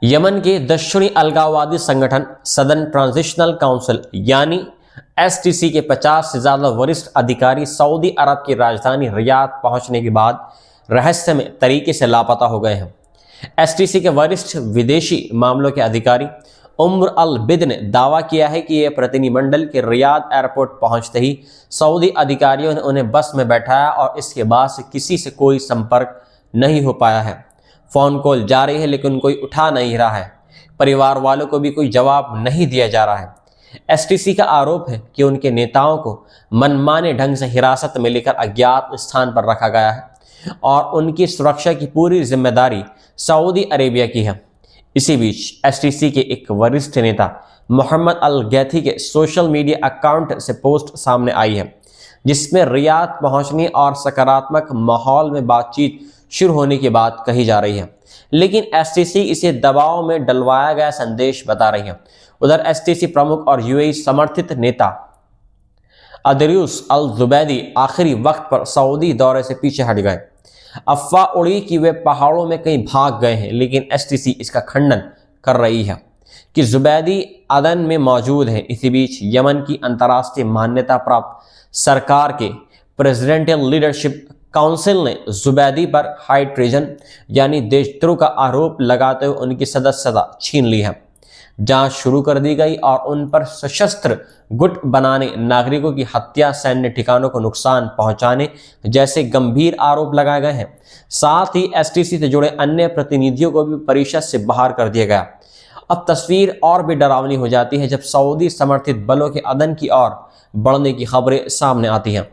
Yemen के दक्षिणी अलगाववादी संगठन सदर्न ट्रांजिशनल काउंसिल यानी एसटीसी के 50 से ज़्यादा वरिष्ठ अधिकारी सऊदी अरब की राजधानी रियाद पहुंचने के बाद रहस्यमय तरीके से लापता हो गए हैं। एसटीसी के वरिष्ठ विदेशी मामलों के अधिकारी उम्र अल बिद ने दावा किया है कि यह प्रतिनिधिमंडल के रियाद एयरपोर्ट पहुंचते ही सऊदी अधिकारियों ने उन्हें बस में बैठाया और इसके बाद से किसी से कोई संपर्क नहीं हो पाया है। फ़ोन कॉल जा रही है लेकिन कोई उठा नहीं रहा है। परिवार वालों को भी कोई जवाब नहीं दिया जा रहा है। एसटीसी का आरोप है कि उनके नेताओं को मनमाने ढंग से हिरासत में लेकर अज्ञात स्थान पर रखा गया है और उनकी सुरक्षा की पूरी जिम्मेदारी सऊदी अरेबिया की है। इसी बीच एसटीसी के एक वरिष्ठ नेता मोहम्मद अल गैथी के सोशल मीडिया अकाउंट से पोस्ट सामने आई है जिसमें रियाद पहुंचने और सकारात्मक माहौल में बातचीत शुरू होने की बात कही जा रही है, लेकिन एसटीसी इसे दबाव में डलवाया गया संदेश बता रही है। उधर एसटीसी प्रमुख और यूएई समर्थित नेता अदरियुस अल जुबैदी आखिरी वक्त पर सऊदी दौरे से पीछे हट गए। अफवाह उड़ी कि वे पहाड़ों में कहीं भाग गए हैं, लेकिन एसटीसी इसका खंडन कर रही है कि जुबैदी अदन में मौजूद हैं। इसी बीच यमन की अंतर्राष्ट्रीय मान्यता प्राप्त सरकार के प्रेसिडेंशियल लीडरशिप काउंसिल ने जुबैदी पर हाई ट्रेजन यानी देशद्रोह का आरोप लगाते हुए उनकी सदस्यता छीन ली है। जांच शुरू कर दी गई और उन पर सशस्त्र गुट बनाने, नागरिकों की हत्या, सैन्य ठिकानों को नुकसान पहुंचाने जैसे गंभीर आरोप लगाए गए हैं। साथ ही एसटीसी से जुड़े अन्य प्रतिनिधियों को भी परिषद से बाहर कर दिया गया। अब तस्वीर और भी डरावनी हो जाती है जब सऊदी समर्थित बलों के अदन की ओर बढ़ने की खबरें सामने आती हैं।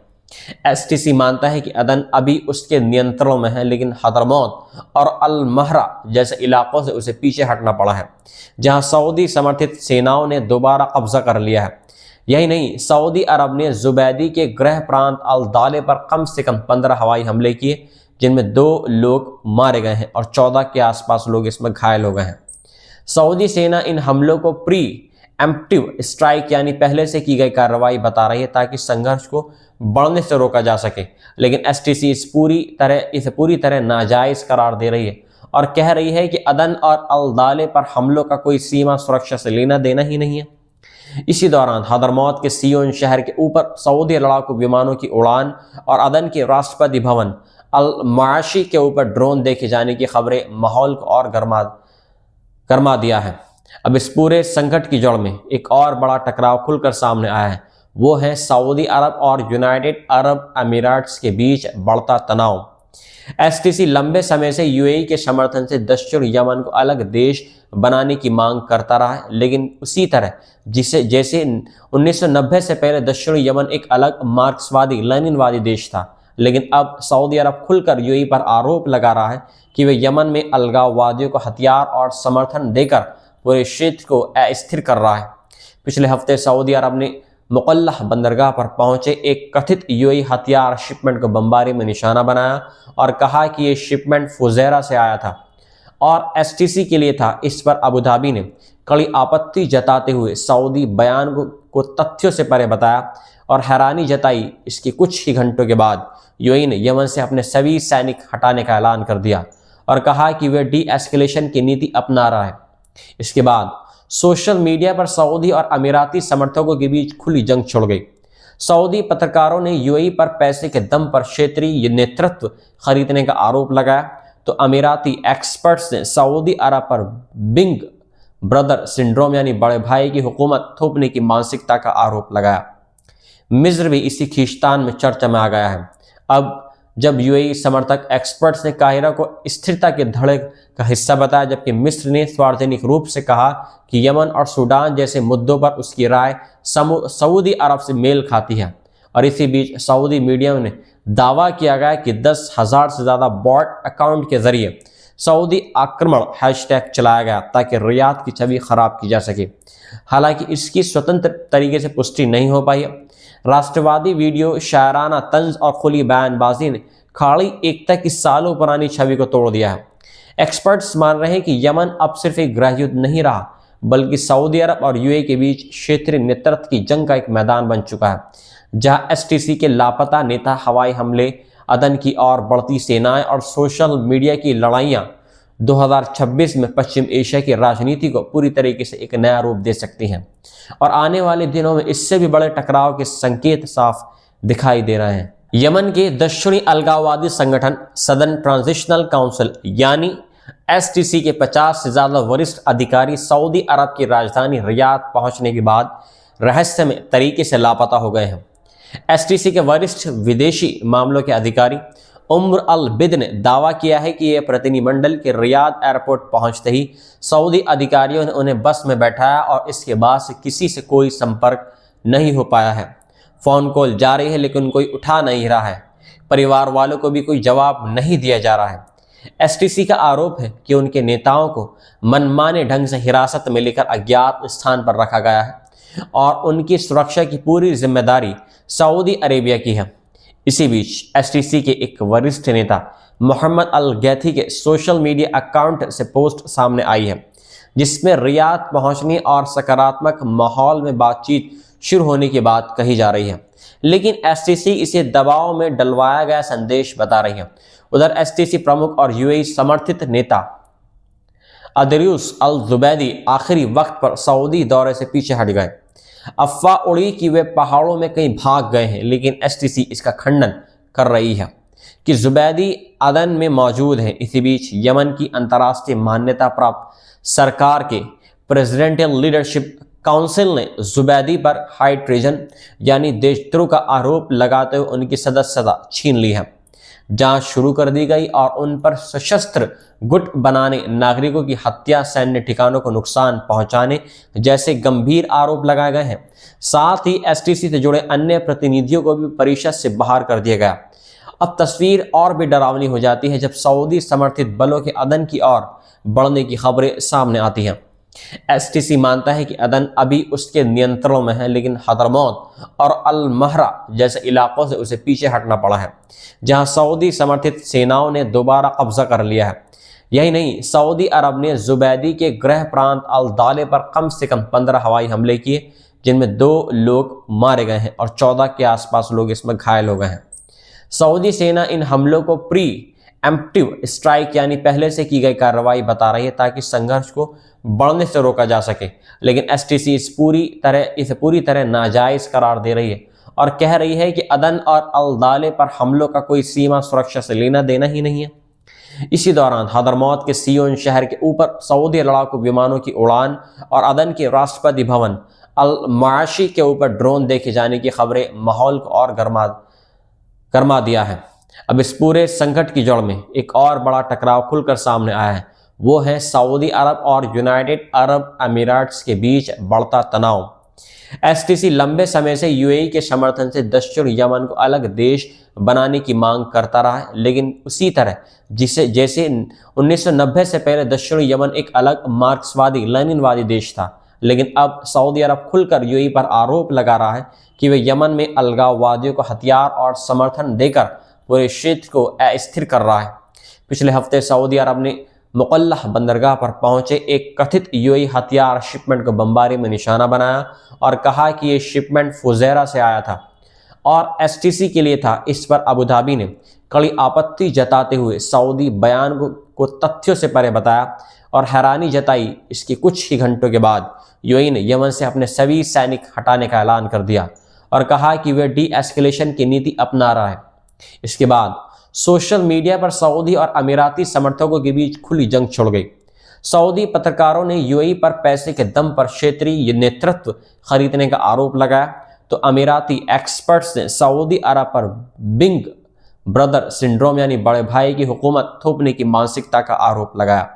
एसटीसी मानता है कि अदन अभी उसके नियंत्रण में है, लेकिन हदरमौत और अल महरा जैसे इलाकों से उसे पीछे हटना पड़ा है, जहां सऊदी समर्थित सेनाओं ने दोबारा कब्जा कर लिया है। यही नहीं, सऊदी अरब ने जुबैदी के गृह प्रांत अल दाले पर कम से कम 15 हवाई हमले किए, जिनमें 2 लोग मारे गए हैं और 14 के आसपास लोग इसमें घायल हो गए हैं। सऊदी सेना इन हमलों को प्री एम्प्टिव स्ट्राइक यानी पहले से की गई कार्रवाई बता रही है ताकि संघर्ष को बढ़ने से रोका जा सके, लेकिन एसटीसी इसे पूरी तरह नाजायज करार दे रही है और कह रही है कि अदन और अल दाले पर हमलों का कोई सीमा सुरक्षा से लेना देना ही नहीं है। इसी दौरान हदरमौत के सियोन शहर के ऊपर सऊदी लड़ाकू विमानों की उड़ान और अदन के राष्ट्रपति भवन अल माशी के ऊपर ड्रोन देखे जाने की खबरें माहौल को और गरमा दिया है। अब इस पूरे संकट की जड़ में एक और बड़ा टकराव खुलकर सामने आया है, वो है सऊदी अरब और यूनाइटेड अरब अमीरात्स के बीच बढ़ता तनाव। एसटीसी लंबे समय से यूएई के समर्थन से दक्षिण यमन को अलग देश बनाने की मांग करता रहा है, लेकिन उसी तरह जैसे 1990 से पहले दक्षिण यमन एक अलग मार्क्सवादी लेनिनवादी देश था, लेकिन अब सऊदी अरब खुलकर यूएई पर आरोप लगा रहा है कि वे यमन में अलगाववादियों को हथियार और समर्थन देकर पूरे क्षेत्र को अस्थिर कर रहा है। पिछले हफ्ते सऊदी अरब ने मुकल्लह बंदरगाह पर पहुंचे एक कथित यूएई हथियार शिपमेंट को बमबारी में निशाना बनाया और कहा कि यह शिपमेंट फुजैरा से आया था और एसटीसी के लिए था। इस पर अबू धाबी ने कड़ी आपत्ति जताते हुए सऊदी बयान को तथ्यों से परे बताया और हैरानी जताई। इसके कुछ ही घंटों के बाद यूएई ने यमन से अपने सभी सैनिक हटाने का ऐलान कर दिया और कहा कि वह डी एस्केलेशन की नीति अपना रहा है। इसके बाद सोशल मीडिया पर सऊदी और अमीराती समर्थकों के बीच खुली जंग छिड़ गई। सऊदी पत्रकारों ने यूएई पर पैसे के दम पर क्षेत्रीय नेतृत्व खरीदने का आरोप लगाया, तो अमीराती एक्सपर्ट्स ने सऊदी अरब पर बिग ब्रदर सिंड्रोम यानी बड़े भाई की हुकूमत थोपने की मानसिकता का आरोप लगाया। मिस्र भी इसी खींचतान में चर्चा में आ गया है। अब जब यूएई समर्थक एक्सपर्ट्स ने काहिरा को स्थिरता के धड़े का हिस्सा बताया, जबकि मिस्र ने सार्वजनिक रूप से कहा कि यमन और सूडान जैसे मुद्दों पर उसकी राय सऊदी अरब से मेल खाती है। और इसी बीच सऊदी मीडिया ने दावा किया गया कि 10,000 से ज़्यादा बॉट अकाउंट के जरिए सऊदी आक्रमण हैशटैग चलाया गया ताकि रियाद की छवि खराब की जा सके। हालांकि इसकी स्वतंत्र तरीके से पुष्टि नहीं हो पाई। राष्ट्रवादी वीडियो, शायराना तंज और खुली बयानबाजी ने खाड़ी एकता की सालों पुरानी छवि को तोड़ दिया है। एक्सपर्ट्स मान रहे हैं कि यमन अब सिर्फ एक गृह युद्ध नहीं रहा, बल्कि सऊदी अरब और यूएई के बीच क्षेत्रीय नेतृत्व की जंग का एक मैदान बन चुका है, जहां एसटीसी के लापता नेता, हवाई हमले, अदन की और बढ़ती सेनाएं और सोशल मीडिया की लड़ाइयां 2026 में पश्चिम एशिया की राजनीति को पूरी तरीके से एक नया रूप दे सकती हैं और आने वाले दिनों में इससे भी बड़े टकराव के संकेत साफ दिखाई दे रहे हैं। यमन के दक्षिणी अलगाववादी संगठन सदर्न ट्रांजिशनल काउंसिल यानी एसटीसी के 50 से ज्यादा वरिष्ठ अधिकारी सऊदी अरब की राजधानी रियाद पहुंचने के बाद रहस्यमय तरीके से लापता हो गए हैं। एसटीसी के वरिष्ठ विदेशी मामलों के अधिकारी उम्र अल बिद ने दावा किया है कि यह प्रतिनिधिमंडल के रियाद एयरपोर्ट पहुंचते ही सऊदी अधिकारियों ने उन्हें बस में बैठाया और इसके बाद से किसी से कोई संपर्क नहीं हो पाया है। फ़ोन कॉल जारी है लेकिन कोई उठा नहीं रहा है। परिवार वालों को भी कोई जवाब नहीं दिया जा रहा है। एसटीसी का आरोप है कि उनके नेताओं को मनमाने ढंग से हिरासत में लेकर अज्ञात स्थान पर रखा गया है और उनकी सुरक्षा की पूरी जिम्मेदारी सऊदी अरेबिया की है। इसी बीच एसटीसी के एक वरिष्ठ नेता मोहम्मद अल गैथी के सोशल मीडिया अकाउंट से पोस्ट सामने आई है जिसमें रियाद पहुंचने और सकारात्मक माहौल में बातचीत शुरू होने की बात कही जा रही है, लेकिन एसटीसी इसे दबाव में डलवाया गया संदेश बता रही है। उधर एसटीसी प्रमुख और यूएई समर्थित नेता अदरियुस अल जुबैदी आखिरी वक्त पर सऊदी दौरे से पीछे हट गए। अफवाह उड़ी कि वे पहाड़ों में कहीं भाग गए हैं, लेकिन एसटीसी इसका खंडन कर रही है कि जुबैदी अदन में मौजूद हैं। इसी बीच यमन की अंतर्राष्ट्रीय मान्यता प्राप्त सरकार के प्रेसिडेंशियल लीडरशिप काउंसिल ने जुबैदी पर हाई ट्रेजन यानी देशद्रोह का आरोप लगाते हुए उनकी सदस्यता छीन ली है। जांच शुरू कर दी गई और उन पर सशस्त्र गुट बनाने, नागरिकों की हत्या, सैन्य ठिकानों को नुकसान पहुंचाने जैसे गंभीर आरोप लगाए गए हैं। साथ ही एसटीसी से जुड़े अन्य प्रतिनिधियों को भी परिषद से बाहर कर दिया गया। अब तस्वीर और भी डरावनी हो जाती है जब सऊदी समर्थित बलों के अदन की ओर बढ़ने की खबरें सामने आती हैं। एसटीसी मानता है कि अदन अभी उसके नियंत्रण में है, लेकिन हदरमौत और अल महरा जैसे इलाकों से उसे पीछे हटना पड़ा है, जहां सऊदी समर्थित सेनाओं ने दोबारा कब्जा कर लिया है। यही नहीं, सऊदी अरब ने जुबैदी के गृह प्रांत अल दाले पर कम से कम 15 हवाई हमले किए, जिनमें 2 लोग मारे गए हैं और 14 के आसपास लोग इसमें घायल हो गए हैं। सऊदी सेना इन हमलों को प्री एम्प्टिव स्ट्राइक यानी पहले से की गई कार्रवाई बता रही है ताकि संघर्ष को बढ़ने से रोका जा सके, लेकिन एसटीसी इसे पूरी तरह नाजायज करार दे रही है और कह रही है कि अदन और अल दाले पर हमलों का कोई सीमा सुरक्षा से लेना देना ही नहीं है। इसी दौरान हदरमौत के सियोन शहर के ऊपर सऊदी लड़ाकू विमानों की उड़ान और अदन के राष्ट्रपति भवन अल माशी के ऊपर ड्रोन देखे जाने की खबरें माहौल को और गरमा दिया है। अब इस पूरे संकट की जड़ में एक और बड़ा टकराव खुलकर सामने आया है, वो है सऊदी अरब और यूनाइटेड अरब अमीराट्स के बीच बढ़ता तनाव। एसटीसी लंबे समय से यूएई के समर्थन से दक्षिण यमन को अलग देश बनाने की मांग करता रहा है, लेकिन उसी तरह जैसे 1990 से पहले दक्षिण यमन एक अलग मार्क्सवादी लेनिनवादी देश था, लेकिन अब सऊदी अरब खुलकर यूएई पर आरोप लगा रहा है कि वे यमन में अलगाववादियों को हथियार और समर्थन देकर पूरे क्षेत्र को अस्थिर कर रहा है। पिछले हफ्ते सऊदी अरब ने मुकल्लह बंदरगाह पर पहुंचे एक कथित यूएई हथियार शिपमेंट को बमबारी में निशाना बनाया और कहा कि यह शिपमेंट फुजैरा से आया था और एसटीसी के लिए था। इस पर अबू धाबी ने कड़ी आपत्ति जताते हुए सऊदी बयान को तथ्यों से परे बताया और हैरानी जताई। इसके कुछ ही घंटों के बाद यूएई ने यमन से अपने सभी सैनिक हटाने का ऐलान कर दिया और कहा कि वे डी एस्केलेशन की नीति अपना रहा है। इसके बाद सोशल मीडिया पर सऊदी और अमीराती समर्थकों के बीच खुली जंग छिड़ गई। सऊदी पत्रकारों ने यूएई पर पैसे के दम पर क्षेत्रीय नेतृत्व खरीदने का आरोप लगाया, तो अमीराती एक्सपर्ट्स ने सऊदी अरब पर बिग ब्रदर सिंड्रोम यानी बड़े भाई की हुकूमत थोपने की मानसिकता का आरोप लगाया।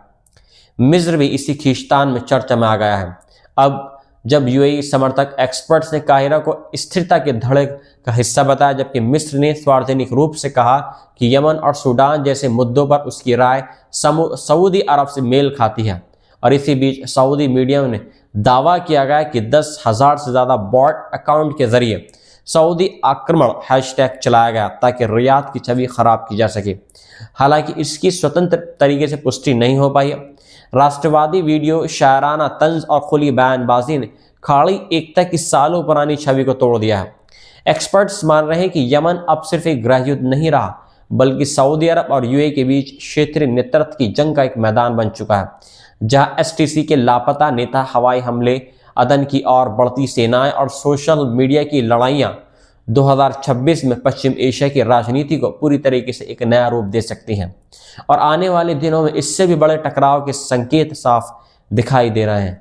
मिस्र भी इसी खींचतान में चर्चा में आ गया है। अब जब यूएई समर्थक एक्सपर्ट्स ने काहिरा को स्थिरता के धड़े का हिस्सा बताया, जबकि मिस्र ने सार्वजनिक रूप से कहा कि यमन और सूडान जैसे मुद्दों पर उसकी राय सऊदी अरब से मेल खाती है। और इसी बीच सऊदी मीडिया में दावा किया गया कि 10,000 से ज़्यादा बॉट अकाउंट के जरिए सऊदी आक्रमण हैशटैग चलाया गया ताकि रियाद की छवि खराब की जा सके। हालांकि इसकी स्वतंत्र तरीके से पुष्टि नहीं हो पाई। राष्ट्रवादी वीडियो, शायराना तंज और खुली बयानबाजी ने खाड़ी एकता की सालों पुरानी छवि को तोड़ दिया है। एक्सपर्ट्स मान रहे हैं कि यमन अब सिर्फ एक गृह युद्ध नहीं रहा, बल्कि सऊदी अरब और यूएई के बीच क्षेत्रीय नेतृत्व की जंग का एक मैदान बन चुका है, जहां एसटीसी के लापता नेता, हवाई हमले, अदन की और बढ़ती सेनाएं और सोशल मीडिया की लड़ाइयां 2026 में पश्चिम एशिया की राजनीति को पूरी तरीके से एक नया रूप दे सकती हैं और आने वाले दिनों में इससे भी बड़े टकराव के संकेत साफ दिखाई दे रहे हैं।